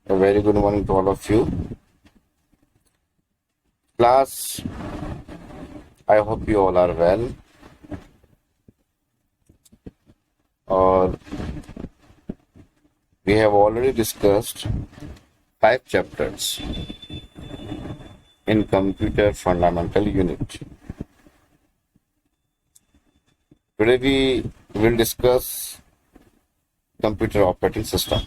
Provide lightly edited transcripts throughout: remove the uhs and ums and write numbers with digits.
A very good morning to all of you. Class, I hope you all are well. Or we have already discussed 5 chapters in Computer Fundamental Unit. Today we will discuss Computer Operating System.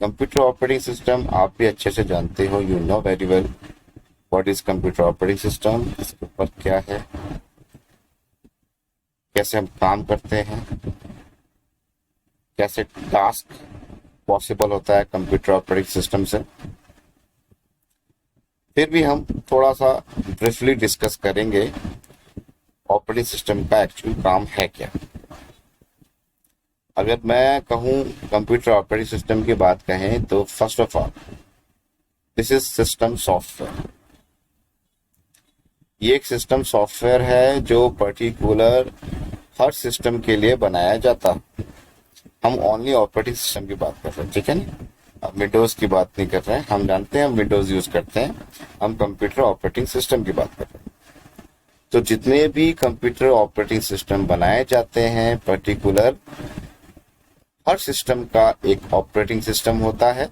Computer operating system आप भी अच्छे से जानते हो, you know very well what is computer operating system, इसके ऊपर क्या है, कैसे हम काम करते हैं, कैसे टास्क पॉसिबल होता है कंप्यूटर ऑपरेटिंग सिस्टम से। फिर भी हम थोड़ा सा ब्रीफली डिस्कस करेंगे ऑपरेटिंग सिस्टम का एक्चुअल काम है क्या। अगर मैं कहूं कंप्यूटर ऑपरेटिंग सिस्टम की बात कहें तो first of all this is system software. ये एक सिस्टम सॉफ्टवेयर है जो पर्टिकुलर हर सिस्टम के लिए बनाया जाता है। हम ओनली ऑपरेटिंग सिस्टम की बात कर रहे हैं, ठीक है ना। अब विंडोज की बात नहीं कर रहे हैं, हम जानते हैं हम विंडोज यूज करते हैं, हम कंप्यूटर ऑपरेटिंग सिस्टम की बात कर रहे हैं। तो जितने भी कंप्यूटर ऑपरेटिंग सिस्टम बनाए जाते हैं, पर्टिकुलर हर सिस्टम का एक ऑपरेटिंग सिस्टम होता है।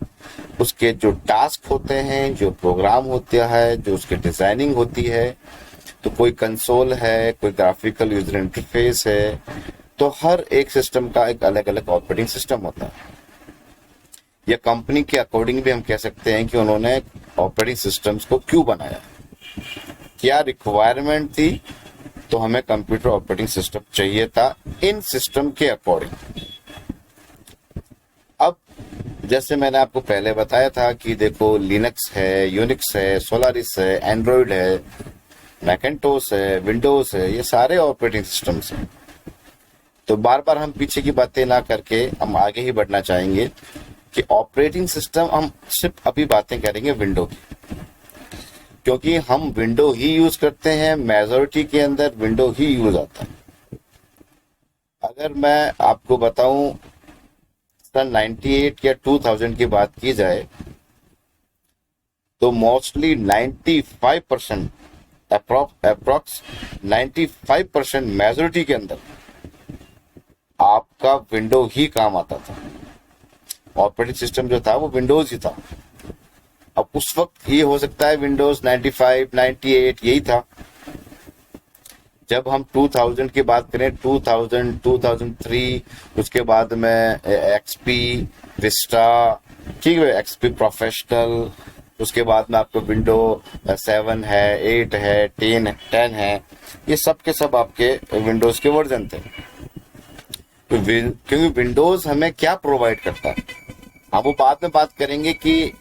उसके जो टास्क होते हैं, जो प्रोग्राम होता है, जो उसकी डिजाइनिंग होती है, तो कोई कंसोल है, कोई ग्राफिकल यूजर इंटरफेस है, तो हर एक सिस्टम का एक अलग अलग ऑपरेटिंग सिस्टम होता है। या कंपनी के अकॉर्डिंग भी हम कह सकते हैं कि उन्होंने ऑपरेटिंग सिस्टम्स को क्यों बनाया, क्या रिक्वायरमेंट थी, तो हमें कंप्यूटर ऑपरेटिंग सिस्टम चाहिए था इन सिस्टम के अकॉर्डिंग। अब जैसे मैंने आपको पहले बताया था कि देखो लिनक्स है, यूनिक्स है, सोलारिस है, एंड्रॉइड है, मैकेंटोस है, विंडोज है, ये सारे ऑपरेटिंग सिस्टम्स हैं। तो बार बार हम पीछे की बातें ना करके हम आगे ही बढ़ना चाहेंगे कि ऑपरेटिंग सिस्टम हम सिर्फ अभी बातें करेंगे विंडो की, क्योंकि हम विंडो ही यूज करते हैं, मेजॉरिटी के अंदर विंडो ही यूज आता है। अगर मैं आपको बताऊं सन 98 या 2000 की बात की जाए तो मोस्टली 95% अप्रोक्स 95% मेजॉरिटी के अंदर आपका विंडो ही काम आता था। ऑपरेटिंग सिस्टम जो था वो विंडोज ही था। अब उस वक्त ये हो सकता है विंडोज 95, 98 यही था। जब हम 2000 की बात करें, 2000, 2003, उसके बाद में एक्सपी, विस्टा, ठीक है, एक्सपी प्रोफेशनल, उसके बाद में आपको विंडो 7 है, 8 है, 10 है, ये सब के सब आपके विंडोज के वर्जन थे। क्योंकि विंडोज हमें क्या प्रोवाइड करता है, हम वो बाद में बात करेंगे कि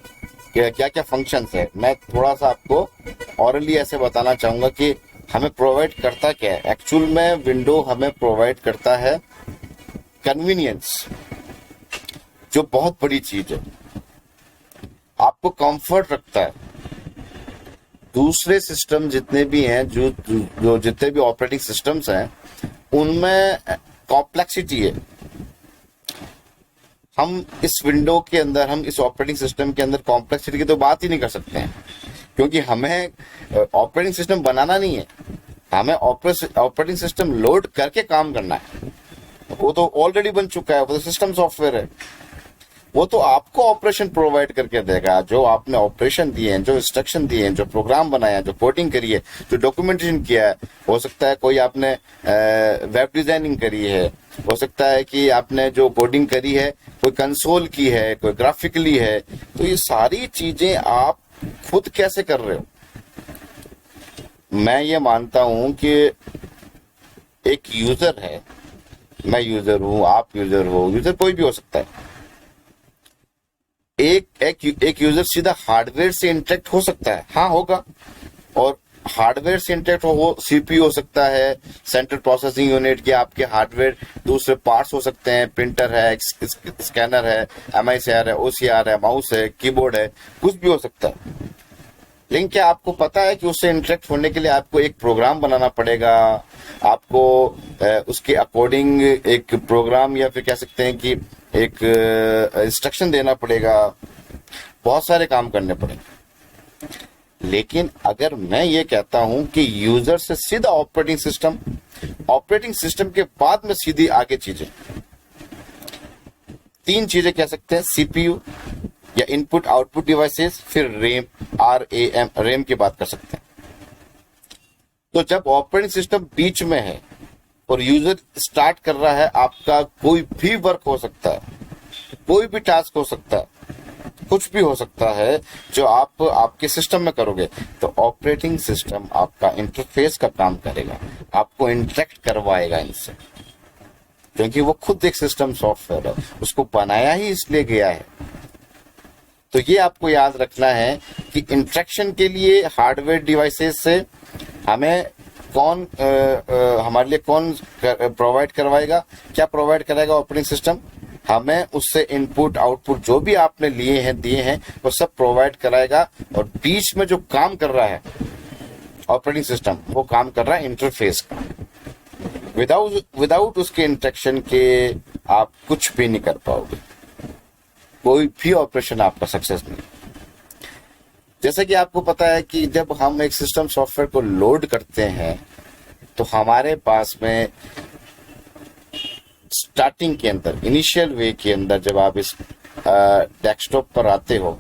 क्या क्या फंक्शंस है। मैं थोड़ा सा आपको ऑरली ऐसे बताना चाहूंगा कि हमें प्रोवाइड करता क्या है। एक्चुअल में विंडो हमें प्रोवाइड करता है कन्वीनियंस, जो बहुत बड़ी चीज है। आपको कंफर्ट रखता है। दूसरे सिस्टम जितने भी हैं, जो जितने भी ऑपरेटिंग सिस्टम्स हैं, उनमें कॉम्प्लेक्सिटी है। हम इस विंडो के अंदर, हम इस ऑपरेटिंग सिस्टम के अंदर कॉम्प्लेक्सिटी की तो बात ही नहीं कर सकते हैं, क्योंकि हमें ऑपरेटिंग सिस्टम बनाना नहीं है, हमें ऑपरेटिंग सिस्टम लोड करके काम करना है। वो तो ऑलरेडी बन चुका है, वो तो सिस्टम सॉफ्टवेयर है। वो तो आपको ऑपरेशन प्रोवाइड करके देगा, जो आपने ऑपरेशन दिए हैं, जो इंस्ट्रक्शन दिए हैं, जो प्रोग्राम बनाया, जो कोडिंग करी है, जो डॉक्यूमेंटेशन किया है। हो सकता है कोई आपने वेब डिजाइनिंग करी है, हो सकता है कि आपने जो कोडिंग करी है कोई कंसोल की है, कोई ग्राफिकली है। तो ये सारी चीजें आप खुद कैसे कर रहे हो। मैं ये मानता हूं कि एक यूजर है, मैं यूजर हूं, आप यूजर हो, यूजर कोई भी हो सकता है। एक यूजर सीधा हार्डवेयर से इंटरेक्ट हो सकता है, हाँ होगा। और हार्डवेयर से इंटरेक्ट हो सीपीयू हो सकता है, सेंट्रल प्रोसेसिंग यूनिट के आपके हार्डवेयर दूसरे पार्ट्स हो सकते हैं, प्रिंटर है, स्कैनर है, MICR है, OCR है, माउस है, कीबोर्ड है, कुछ भी हो सकता है। लेकिन क्या आपको पता है कि उससे इंटरेक्ट होने के लिए आपको एक प्रोग्राम बनाना पड़ेगा, आपको उसके अकॉर्डिंग एक प्रोग्राम या फिर कह सकते हैं कि एक इंस्ट्रक्शन देना पड़ेगा, बहुत सारे काम करने पड़ेंगे। लेकिन अगर मैं ये कहता हूं कि यूजर से सीधा ऑपरेटिंग सिस्टम के बाद में सीधी आगे चीजें, 3 चीजें कह सकते हैं, सीपीयू या इनपुट आउटपुट डिवाइसेस, फिर रेम की बात कर सकते हैं। तो जब ऑपरेटिंग सिस्टम बीच में है और यूजर स्टार्ट कर रहा है, आपका कोई भी वर्क हो सकता है, कोई भी टास्क हो सकता है, कुछ भी हो सकता है जो आप आपके सिस्टम में करोगे, तो ऑपरेटिंग सिस्टम आपका इंटरफेस का काम करेगा, आपको इंटरेक्ट करवाएगा इनसे, क्योंकि वो खुद एक सिस्टम सॉफ्टवेयर है, उसको बनाया ही इसलिए गया है। तो ये आपको याद रखना है कि इंटरेक्शन के लिए हार्डवेयर डिवाइसेस से हमें कौन हमारे लिए कौन प्रोवाइड करवाएगा, क्या प्रोवाइड कराएगा ऑपरेटिंग सिस्टम, हमें उससे इनपुट आउटपुट जो भी आपने लिए हैं दिए हैं वो सब प्रोवाइड कराएगा। और बीच में जो काम कर रहा है ऑपरेटिंग सिस्टम, वो काम कर रहा है इंटरफेस का। विदाउट उसके इंटरेक्शन के आप कुछ भी नहीं कर पाओगे, कोई भी ऑपरेशन आपका सक्सेस नहीं। जैसे कि आपको पता है कि जब हम एक सिस्टम सॉफ्टवेयर को लोड करते हैं तो हमारे पास में स्टार्टिंग के अंदर, इनिशियल वे के अंदर, जब आप इस डेस्कटॉप पर आते हो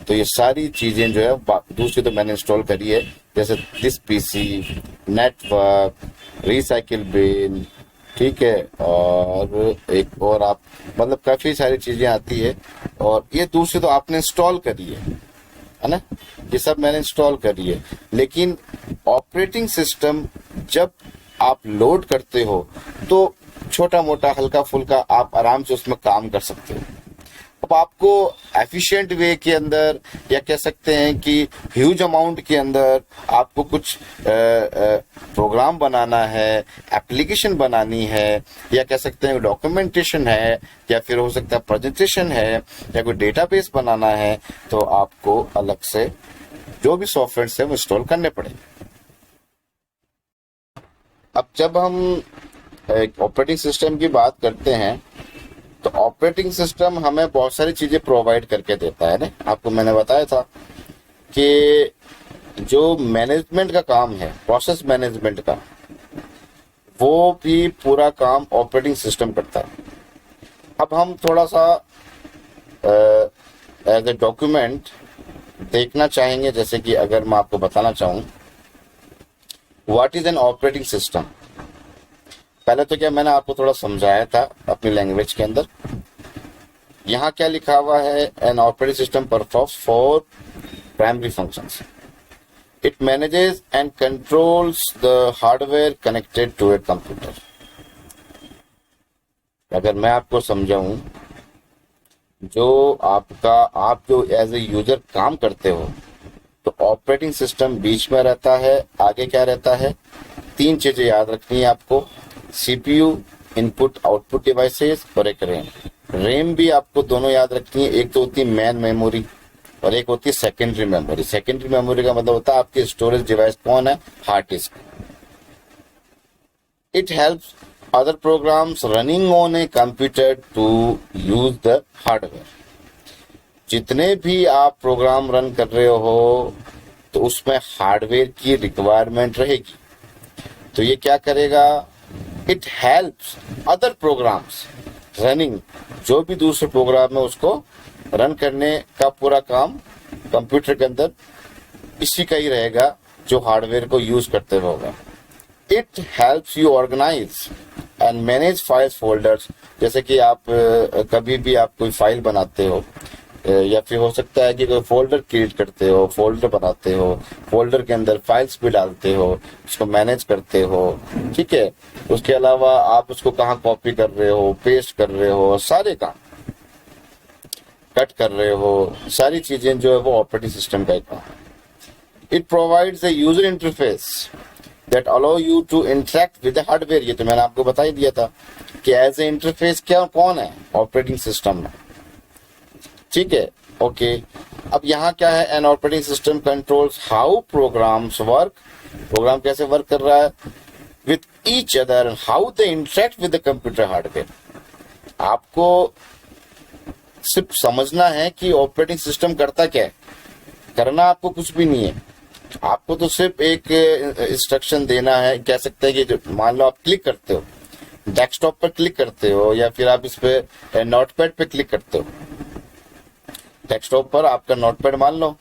तो ये सारी चीजें जो है, दूसरी तो मैंने इंस्टॉल करी है, जैसे this PC, network, recycle bin, ठीक है, और एक और आप मतलब काफी सारी चीजें आती है, और ये दूसरी तो आपने इंस्टॉल करी है ना, ये सब मैंने इंस्टॉल करी है। लेकिन ऑपरेटिंग सिस्टम जब आप लोड करते हो तो छोटा मोटा हल्का फुल्का आप आराम से उसमें काम कर सकते हो। अब आपको एफिशिएंट वे के अंदर, या कह सकते हैं कि ह्यूज अमाउंट के अंदर आपको कुछ प्रोग्राम बनाना है, एप्लीकेशन बनानी है, या कह सकते हैं डॉक्यूमेंटेशन है, या फिर हो सकता है प्रेजेंटेशन है, या कोई डेटाबेस बनाना है, तो आपको अलग से जो भी सॉफ्टवेयर है वो इंस्टॉल करने पड़ेंगे। अब जब हम ऑपरेटिंग सिस्टम की बात करते हैं तो ऑपरेटिंग सिस्टम हमें बहुत सारी चीजें प्रोवाइड करके देता है ना। आपको मैंने बताया था कि जो मैनेजमेंट का काम है, प्रोसेस मैनेजमेंट का, वो भी पूरा काम ऑपरेटिंग सिस्टम करता है। अब हम थोड़ा सा एज ए डॉक्यूमेंट देखना चाहेंगे, जैसे कि अगर मैं आपको बताना चाहूँ what is an operating system. पहले तो क्या मैंने आपको थोड़ा समझाया था अपनी लैंग्वेज के अंदर। यहाँ क्या लिखा हुआ है, an operating system performs 4 primary functions. It manages and controls the hardware connected to a computer. अगर मैं आपको समझाऊं, जो आप जो एज ए यूजर काम करते हो तो ऑपरेटिंग सिस्टम बीच में रहता है, आगे क्या रहता है, 3 चीजें याद रखनी है आपको, सीपीयू, इनपुट आउटपुट डिवाइसेस, और एक रेम भी आपको दोनों याद रखनी है। एक तो होती है मेन मेमोरी और एक होती है सेकेंडरी मेमोरी। सेकेंडरी मेमोरी का मतलब होता है आपकी स्टोरेज डिवाइस कौन है, hard disk. It helps other programs running on a computer to use the hardware। जितने भी आप प्रोग्राम रन कर रहे हो तो उसमें हार्डवेयर की रिक्वायरमेंट रहेगी। तो ये क्या करेगा, it helps other programs running, जो भी दूसरे प्रोग्राम है उसको रन करने का पूरा काम कंप्यूटर के अंदर इसी का ही रहेगा जो हार्डवेयर को यूज करते होगा। It helps you organize and manage files folders. जैसे कि आप कभी भी आप कोई फाइल बनाते हो, या फिर हो सकता है कि कोई फोल्डर क्रिएट करते हो, फोल्डर बनाते हो, फोल्डर के अंदर फाइल्स भी डालते हो, उसको मैनेज करते हो, ठीक है। उसके अलावा आप उसको कहाँ कॉपी कर रहे हो, पेस्ट कर रहे हो, सारे काम कट कर रहे हो, सारी चीजें जो है वो ऑपरेटिंग सिस्टम का ही काम है। It provides a user interface that allow you to interact with the hardware। ये तो मैंने आपको बता ही दिया था कि एज ए इंटरफेस क्या कौन है, ऑपरेटिंग सिस्टम में, ठीक है, ओके। अब यहाँ क्या है, an operating system controls how programs work, program कैसे वर्क कर रहा है with each other and how they interact with the computer hardware. आपको सिर्फ समझना है कि ऑपरेटिंग सिस्टम करता क्या है, करना आपको कुछ भी नहीं है, आपको तो सिर्फ एक इंस्ट्रक्शन देना है। कह सकते हैं कि जो मान लो आप क्लिक करते हो, डेस्कटॉप पर क्लिक करते हो या फिर आप इस पे नोटपैड पे क्लिक करते हो, डेस्कटॉप पर आपका नोटपैड मान लो,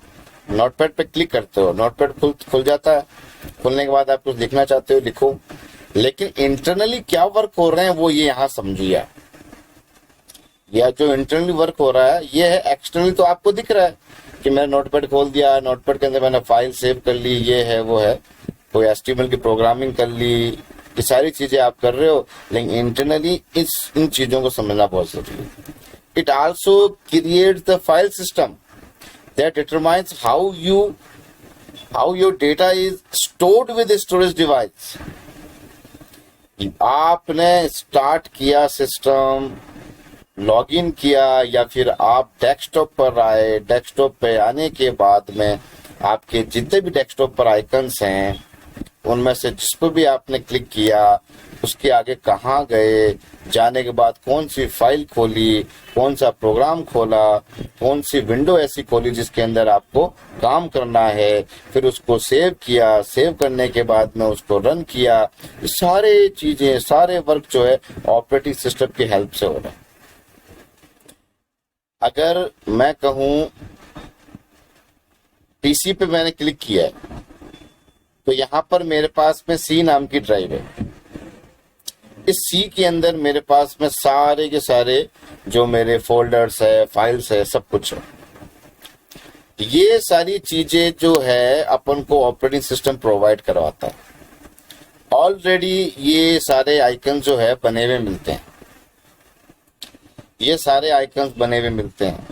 नोटपैड पे क्लिक करते हो, नोटपैड खुल जाता है, खुलने के बाद आप कुछ लिखना चाहते हो लिखो, लेकिन इंटरनली क्या वर्क हो रहे हैं वो ये यहाँ समझिए। या जो इंटरनली वर्क हो रहा है ये है, एक्सटर्नली तो आपको दिख रहा है कि मैंने नोटपैड खोल दिया, नोटपैड के अंदर मैंने फाइल सेव कर ली, ये है वो है, कोई HTML की प्रोग्रामिंग कर ली, ये सारी चीजें आप कर रहे हो, लेकिन इंटरनली इन चीजों को समझना बहुत जरूरी है। It also creates the file system that determines how your data is stored with storage device. आपने स्टार्ट किया सिस्टम, लॉगिन किया या फिर आप डेस्कटॉप पर आए, डेस्कटॉप पे आने के बाद में आपके जितने भी डेस्कटॉप पर आइकन्स हैं उनमें से जिस पर भी आपने क्लिक किया उसके आगे कहाँ गए, जाने के बाद कौन सी फाइल खोली, कौन सा प्रोग्राम खोला, कौन सी विंडो ऐसी खोली जिसके अंदर आपको काम करना है, फिर उसको सेव किया, सेव करने के बाद में उसको रन किया, सारे चीजें सारे वर्क जो है ऑपरेटिंग सिस्टम की हेल्प से हो रहा है। अगर मैं कहूं पीसी पे मैंने क्लिक किया है तो यहां पर मेरे पास में सी नाम की ड्राइव है, इस सी के अंदर मेरे पास में सारे के सारे जो मेरे फोल्डर्स है, फाइल्स है, सब कुछ है। ये सारी चीजें जो है अपन को ऑपरेटिंग सिस्टम प्रोवाइड करवाता है। ऑलरेडी ये सारे आइकन जो है बने हुए मिलते हैं, ये सारे आइकन्स बने हुए मिलते हैं।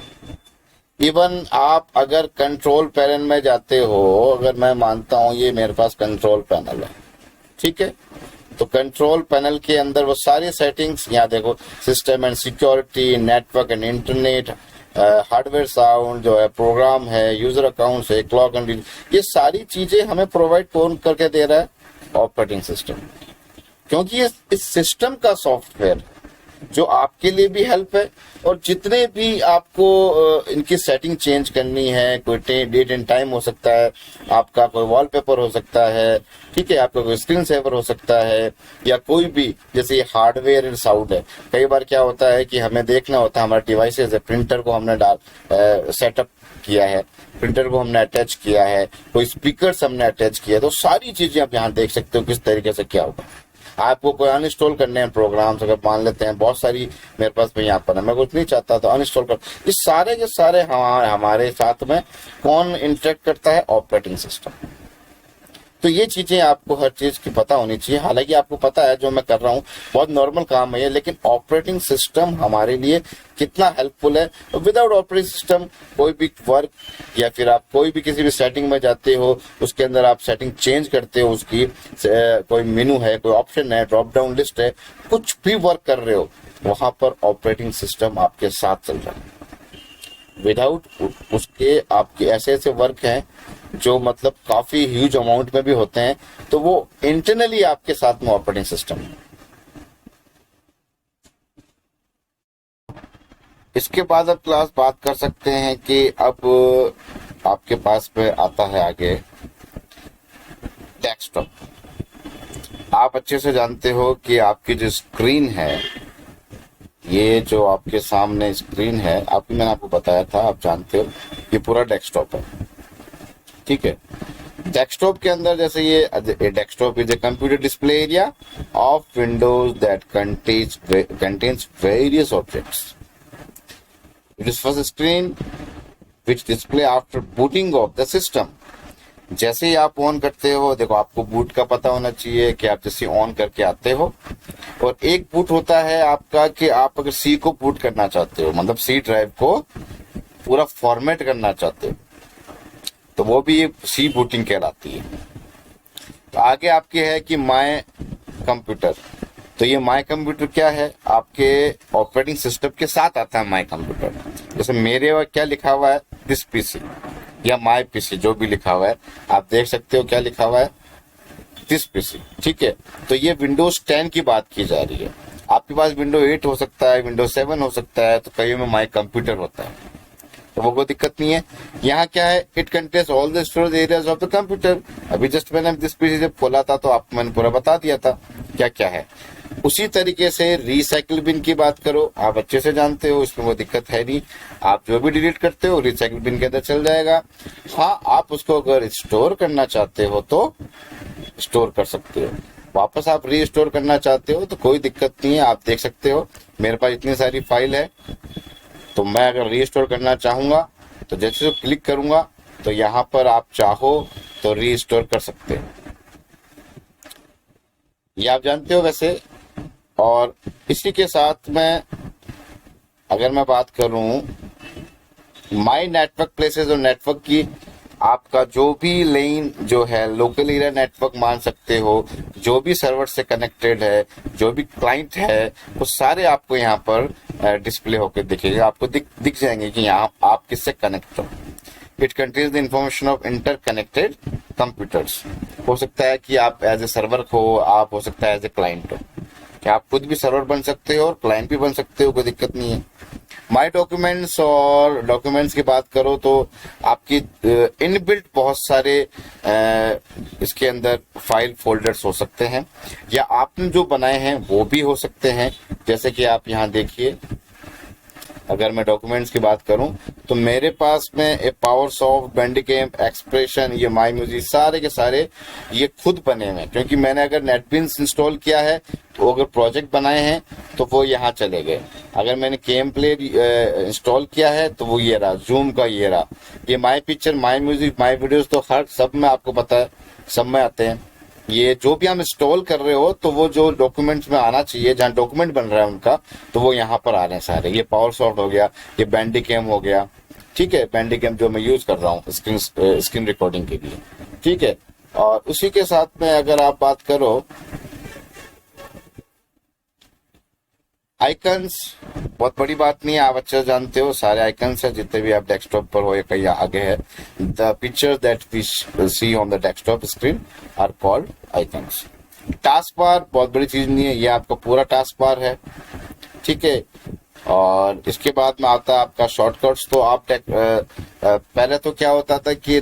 इवन आप अगर कंट्रोल पैनल में जाते हो, अगर मैं मानता हूं ये मेरे पास कंट्रोल पैनल है, ठीक है, तो कंट्रोल पैनल के अंदर वो सारी सेटिंग्स यहाँ देखो, system and security, network and internet, hardware sound जो है, प्रोग्राम है, यूजर अकाउंट्स है, क्लॉक एंड, ये सारी चीजें हमें प्रोवाइड कौन करके दे रहा है, ऑपरेटिंग सिस्टम। क्योंकि ये इस सिस्टम का सॉफ्टवेयर जो आपके लिए भी हेल्प है, और जितने भी आपको इनकी सेटिंग चेंज करनी है, कोई डेट एंड टाइम हो सकता है, आपका कोई वॉलपेपर हो सकता है, ठीक है, आपका कोई स्क्रीन सेवर हो सकता है, या कोई भी जैसे ये हार्डवेयर एंड साउंड है। कई बार क्या होता है कि हमें देखना होता है हमारा डिवाइसेज है, प्रिंटर को हमने सेटअप किया है, प्रिंटर को हमने अटैच किया है, कोई स्पीकर्स हमने अटैच किया है, तो सारी चीजें आप यहाँ देख सकते हो किस तरीके से क्या होगा। आपको कोई अनइंस्टॉल करने हैं प्रोग्राम्स, अगर मान लेते हैं बहुत सारी मेरे पास में यहाँ पर है, मैं कुछ नहीं चाहता तो अनइंस्टॉल कर, इस सारे के सारे हमारे साथ में कौन इंटरेक्ट करता है, ऑपरेटिंग सिस्टम। तो ये चीजें आपको हर चीज की पता होनी चाहिए। हालांकि आपको पता है जो मैं कर रहा हूँ बहुत नॉर्मल काम है ये, लेकिन ऑपरेटिंग सिस्टम हमारे लिए कितना हेल्पफुल है। विदाउट ऑपरेटिंग सिस्टम कोई भी वर्क या फिर आप कोई भी किसी भी सेटिंग में जाते हो, उसके अंदर आप सेटिंग चेंज करते हो, उसकी कोई मेनू है, कोई ऑप्शन है, ड्रॉप डाउन लिस्ट है, कुछ भी वर्क कर रहे हो वहां पर ऑपरेटिंग सिस्टम आपके साथ चल रहा है। विदाउट उसके आपके ऐसे ऐसे वर्क हैं जो मतलब काफी ह्यूज अमाउंट में भी होते हैं, तो वो इंटरनली आपके साथ में ऑपरेटिंग सिस्टम है। इसके बाद अब क्लास बात कर सकते हैं कि अब आपके पास में आता है आगे डेस्कटॉप। आप अच्छे से जानते हो कि आपकी जो स्क्रीन है, ये जो आपके सामने स्क्रीन है, मैंने आपको बताया था, आप जानते हो ये पूरा डेस्कटॉप है, ठीक है। डेस्कटॉप के अंदर जैसे ये desktop is a computer display area of Windows that contains various objects. It is first screen which display after booting of the system. जैसे ही आप ऑन करते हो, देखो आपको बूट का पता होना चाहिए कि आप जैसे ऑन करके आते हो, और एक बूट होता है आपका कि आप अगर सी को बूट करना चाहते हो, मतलब सी ड्राइव को पूरा फॉर्मेट करना चाहते हो, तो वो भी सी बूटिंग कहलाती है। तो आगे आपके है कि माय कंप्यूटर, तो ये माई कंप्यूटर क्या है, आपके ऑपरेटिंग सिस्टम के साथ आता है माई कंप्यूटर। जैसे मेरे वहाँ क्या लिखा हुआ है, दिस पीसी या माई पीसी, जो भी लिखा हुआ है आप देख सकते हो क्या लिखा हुआ है, दिस पीसी। ठीक है, तो ये विंडोज 10 की बात की जा रही है। आपके पास विंडो 8 हो सकता है, विंडो 7 हो सकता है, तो कई में माई कंप्यूटर होता है, तो वो कोई दिक्कत नहीं है। यहाँ क्या है, it contains all the storage areas of the computer. अभी जस्ट मैंने दिस पीसी जब खोला था तो आपको मैंने पूरा बता दिया था क्या क्या है। उसी तरीके से रिसाइकिल बिन की बात करो, आप अच्छे से जानते हो, इसमें कोई दिक्कत है नहीं। आप जो भी डिलीट करते हो रिसाइकिल बिन के अंदर चल जाएगा। हाँ, आप उसको अगर स्टोर करना चाहते हो तो स्टोर कर सकते हो, वापस आप रीस्टोर करना चाहते हो तो कोई दिक्कत नहीं है। आप देख सकते हो मेरे पास इतनी सारी फाइल है, तो मैं अगर रीस्टोर करना चाहूंगा तो जैसे क्लिक करूंगा तो यहाँ पर आप चाहो तो रीस्टोर कर सकते हो, ये आप जानते हो वैसे। और इसी के साथ में अगर मैं बात करूं माई नेटवर्क प्लेसेस और नेटवर्क की, आपका जो भी लेन जो है लोकल एरिया नेटवर्क मान सकते हो, जो भी सर्वर से कनेक्टेड है, जो भी क्लाइंट है, वो सारे आपको यहाँ पर डिस्प्ले होकर दिखेगा, आपको दिख जाएंगे कि यहाँ आप किससे कनेक्ट हो। It contains the information of interconnected computers. हो सकता है कि आप एज ए सर्वर हो, आप हो सकता है एज ए क्लाइंट हो, कि आप खुद भी सर्वर बन सकते हो और क्लाइंट भी बन सकते हो, कोई दिक्कत नहीं है। माई डॉक्यूमेंट्स और डॉक्यूमेंट्स की बात करो तो आपकी इनबिल्ट बहुत सारे इसके अंदर फाइल फोल्डर्स हो सकते हैं, या आपने जो बनाए हैं वो भी हो सकते हैं। जैसे कि आप यहाँ देखिए, अगर मैं डॉक्यूमेंट्स की बात करूं तो मेरे पास में ए पावर सॉफ्ट, बैंडिकैम्प, एक्सप्रेशन, ये माई म्यूजिक, सारे के सारे ये खुद बने हुए हैं, क्योंकि मैंने अगर नेटबिन्स इंस्टॉल किया है तो अगर प्रोजेक्ट बनाए हैं तो वो यहाँ चले गए। अगर मैंने केम प्ले इंस्टॉल किया है तो वो ये रहा, जूम का ये रहा, ये my picture, my music, my videos, तो हर सब में आपको पता है सब में आते हैं। ये जो भी हम इंस्टॉल कर रहे हो तो वो जो डॉक्यूमेंट्स में आना चाहिए, जहाँ डॉक्यूमेंट बन रहा है उनका, तो वो यहाँ पर आ रहे हैं सारे। ये पावर सॉफ्ट हो गया, ये बैंडिकैम हो गया, ठीक है, बैंडिकैम जो मैं यूज कर रहा हूँ स्क्रीन रिकॉर्डिंग के लिए, ठीक है। और उसी के साथ में अगर आप बात करो आइकन्स, बहुत बड़ी बात नहीं है, आप अच्छे जानते हो सारे आइकन्स है जितने भी आप डेस्कटॉप पर हो या कहीं आगे है। The pictures that we see on the desktop screen are called icons. Task bar बहुत बड़ी चीज नहीं है, ये आपका पूरा टास्क बार है, ठीक है। और इसके बाद में आता है आपका शॉर्टकट्स। तो आप पहले तो क्या होता था कि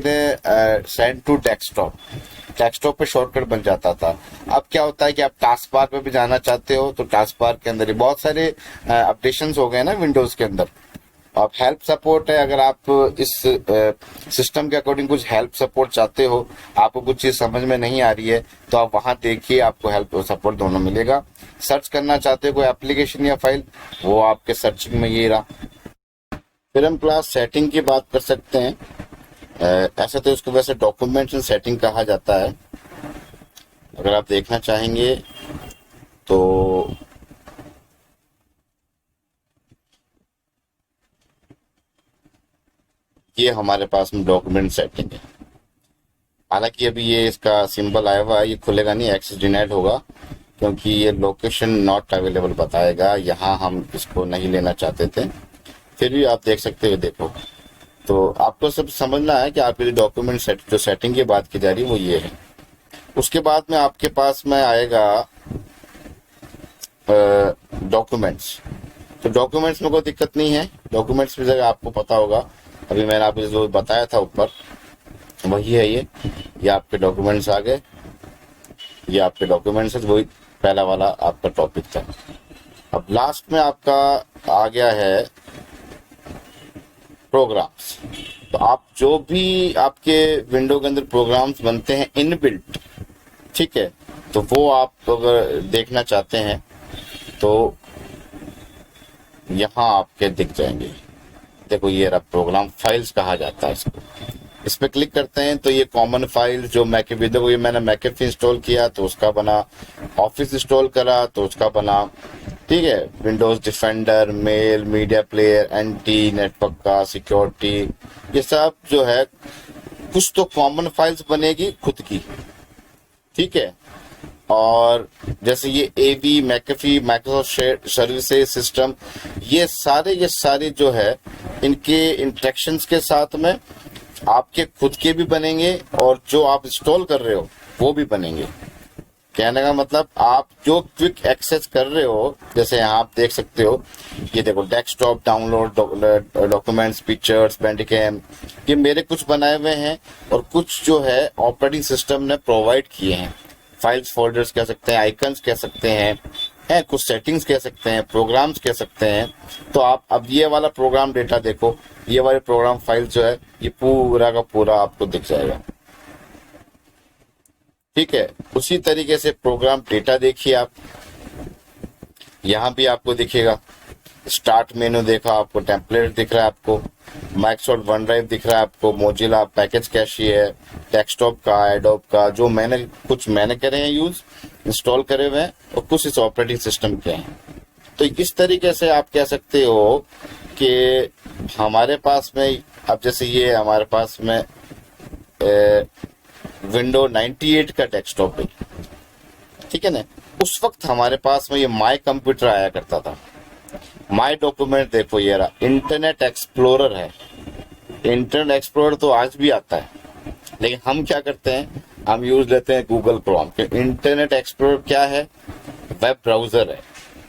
सेंड टू डेस्कटॉप पे शॉर्टकट बन जाता था। अब क्या होता है कि आप टास्क बार पे भी जाना चाहते हो तो टास्क बार के अंदर ही बहुत सारे अपडेशंस हो गए ना विंडोज के अंदर। अब हेल्प सपोर्ट है, अगर आप इस सिस्टम के अकॉर्डिंग कुछ हेल्प सपोर्ट चाहते हो, आपको कुछ चीज समझ में नहीं आ रही है तो आप वहां देखिए, आपको हेल्प और सपोर्ट दोनों मिलेगा। सर्च करना चाहते हो कोई एप्लीकेशन या फाइल, वो आपके सर्चिंग में ये रहा। फिर हम क्लास सेटिंग की बात कर सकते हैं। ऐसा तो इसको वैसे डॉक्यूमेंट सेटिंग कहा जाता है। अगर आप देखना चाहेंगे तो ये हमारे पास में डॉक्यूमेंट सेटिंग है। हालांकि अभी ये इसका सिंबल आया हुआ है, ये खुलेगा नहीं, एक्सेस डिनाइड होगा, क्योंकि ये लोकेशन नॉट अवेलेबल बताएगा, यहाँ हम इसको नहीं लेना चाहते थे। फिर भी आप देख सकते हो, देखो तो आपको सब समझना है कि आपके डॉक्यूमेंट जो सेटिंग की बात की जा रही है वो ये है। उसके बाद में आपके पास में आएगा डॉक्यूमेंट्स। तो डॉक्यूमेंट्स में कोई दिक्कत नहीं है, डॉक्यूमेंट्स की जगह आपको पता होगा, अभी मैंने आपको जो बताया था ऊपर वही है। ये आपके डॉक्यूमेंट्स आ गए, ये आपके डॉक्यूमेंट्स है, वही पहला वाला आपका टॉपिक था। अब लास्ट में आपका आ गया है प्रोग्राम्स। तो आप जो भी आपके विंडो के अंदर प्रोग्राम्स बनते हैं इनबिल्ट, ठीक है, तो वो आप अगर देखना चाहते हैं तो यहाँ आपके दिख जाएंगे। देखो ये रहा प्रोग्राम फाइल्स कहा जाता है इसको। इस पे क्लिक करते हैं तो ये कॉमन फाइल जो मैकेफी, देखो ये मैंने मैकेफी इंस्टॉल किया तो उसका बना, ऑफिस इंस्टॉल करा तो उसका बना, ठीक है, Windows Defender, mail, media player, anti network का, सिक्योरिटी, ये सब जो है कुछ तो कॉमन फाइल्स बनेगी खुद की, ठीक है। और जैसे ये एवी, मैकेफी, माइक्रोसॉफ्ट सर्विसेज सिस्टम, ये सारे जो है इनके इंटरेक्शंस के साथ में आपके खुद के भी बनेंगे और जो आप इंस्टॉल कर रहे हो वो भी बनेंगे। कहने का मतलब आप जो क्विक एक्सेस कर रहे हो, जैसे यहाँ आप देख सकते हो, ये देखो डेस्कटॉप डाउनलोड, डॉक्यूमेंट्स, पिक्चर्स, बैंडिकैम, ये मेरे कुछ बनाए हुए हैं और कुछ जो है ऑपरेटिंग सिस्टम ने प्रोवाइड किए हैं। फाइल्स, फोल्डर्स कह सकते हैं, आइकन्स कह सकते हैं, कुछ सेटिंग्स कह सकते हैं, प्रोग्राम्स कह सकते हैं। तो आप अब ये वाला प्रोग्राम डेटा देखो, ये वाले प्रोग्राम फाइल जो है ये पूरा का पूरा आपको दिख जाएगा। ठीक है, उसी तरीके से प्रोग्राम डेटा देखिए आप, यहाँ भी आपको दिखेगा। स्टार्ट मेनू देखा आपको, टेम्पलेट दिख रहा है आपको, माइक्रोसॉफ्ट वन ड्राइव दिख रहा है आपको, मोजिला पैकेज कैशी है, डेस्कटॉप का, एडोब का, जो कुछ मैंने करे हैं यूज, इंस्टॉल करे हुए हैं, और कुछ इस ऑपरेटिंग सिस्टम के हैं। तो इस तरीके से आप कह सकते हो कि हमारे पास में अब जैसे ये हमारे पास में विंडो 98 का डेस्कटॉप है, ठीक है ना। उस वक्त हमारे पास में ये माई कंप्यूटर आया करता था। माई डॉक्यूमेंट देखो, ये रहा, इंटरनेट एक्सप्लोरर है। इंटरनेट एक्सप्लोरर तो आज भी आता है, लेकिन हम क्या करते हैं, हम यूज लेते हैं गूगल क्रोम। इंटरनेट एक्सप्लोरर क्या है, वेब ब्राउजर है,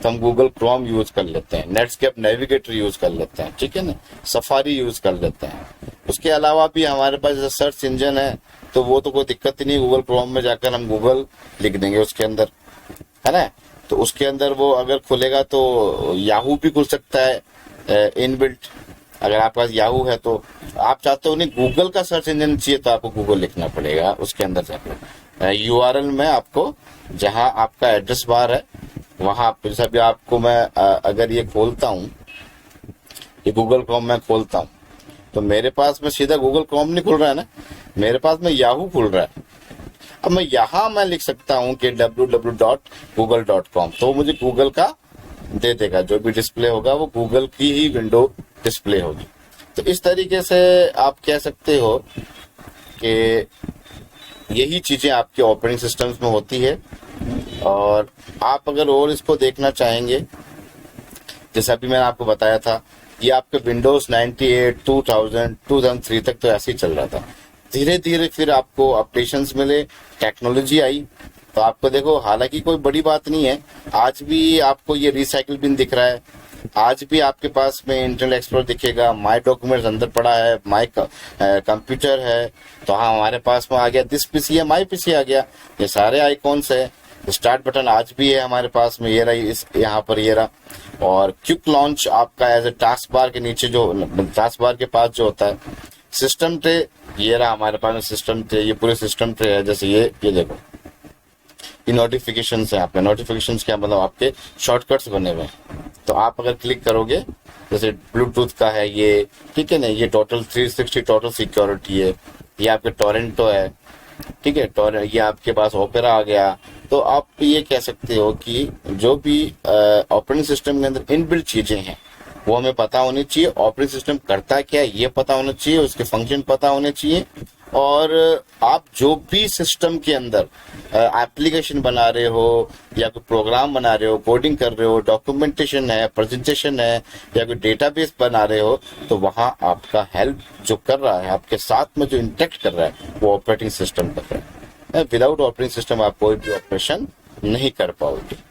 तो हम गूगल क्रोम यूज कर लेते हैं, नेटस्केप नेविगेटर यूज कर लेते हैं, ठीक है ना, सफारी यूज कर लेते हैं। उसके अलावा भी हमारे पास जैसे सर्च इंजन है, तो वो तो कोई दिक्कत ही नहीं, गूगल क्रोम में जाकर हम गूगल लिख देंगे उसके अंदर, है ना। तो उसके अंदर वो अगर खुलेगा तो याहू भी खुल सकता है इनबिल्ट, अगर आपके पास याहू है। तो आप चाहते हो नहीं गूगल का सर्च इंजन चाहिए तो आपको गूगल लिखना पड़ेगा उसके अंदर जाकर। यूआरएल में आपको जहां आपका एड्रेस बार है वहां, जैसा भी आपको मैं अगर ये खोलता हूँ, ये गूगल क्रोम में खोलता हूँ, तो मेरे पास में सीधा गूगल क्रोम नहीं खुल रहा है ना, मेरे पास में याहू खुल रहा है। अब मैं लिख सकता हूँ कि www.google.com, तो मुझे गूगल का दे देगा, जो भी डिस्प्ले होगा वो गूगल की ही विंडो डिस्प्ले होगी। तो इस तरीके से आप कह सकते हो कि यही चीजें आपके ऑपरेटिंग सिस्टम्स में होती है। और आप अगर और इसको देखना चाहेंगे, जैसा अभी मैंने आपको बताया था, ये आपके विंडोज 98, 2000, 2003 तक तो ऐसे ही चल रहा था। धीरे धीरे फिर आपको अपडेशंस मिले, टेक्नोलॉजी आई, तो आपको देखो, हालांकि कोई बड़ी बात नहीं है, आज भी आपको ये रिसाइकिल बिन दिख रहा है, आज भी आपके पास में इंटरनेट एक्सप्लोरर दिखेगा, माई डॉक्यूमेंट्स अंदर पड़ा है, माई कंप्यूटर है, तो हाँ हमारे पास में आ गया दिस पीसी है, माई पीसी आ गया, ये सारे आइकॉन्स है। स्टार्ट बटन आज भी है हमारे पास में, ये रहा, इस यहाँ पर ये रहा। और क्विक लॉन्च आपका एज ए टास्क बार के नीचे, जो टास्क बार के पास जो होता है, सिस्टम ट्रे, ये रहा हमारे पास में सिस्टम ट्रे, ये पूरे सिस्टम ट्रे है। जैसे ये देखो, ये नोटिफिकेशंस है आपके, नोटिफिकेशंस क्या मतलब आपके शॉर्टकट्स बने हुए हैं, तो आप अगर क्लिक करोगे, जैसे ब्लूटूथ का है ये, ठीक है ना, ये टोटल 360 टोटल सिक्योरिटी है, ये आपके टोरेंटो है, ठीक है, ये आपके पास ओपेरा आ गया। तो आप ये कह सकते हो कि जो भी ऑपरेटिंग सिस्टम के अंदर इनबिल्ट चीजें हैं वो हमें पता होनी चाहिए, ऑपरेटिंग सिस्टम करता क्या है ये पता होना चाहिए, उसके फंक्शन पता होने चाहिए। और आप जो भी सिस्टम के अंदर एप्लीकेशन बना रहे हो या कोई प्रोग्राम बना रहे हो, कोडिंग कर रहे हो, डॉक्यूमेंटेशन है, प्रेजेंटेशन है, या कोई डेटाबेस बना रहे हो, तो वहां आपका हेल्प जो कर रहा है, आपके साथ में जो इंटरेक्ट कर रहा है, वो ऑपरेटिंग सिस्टम कर रहा है। विदाउट ऑपरेटिंग सिस्टम आप कोई भी ऑपरेशन नहीं कर पाओगे।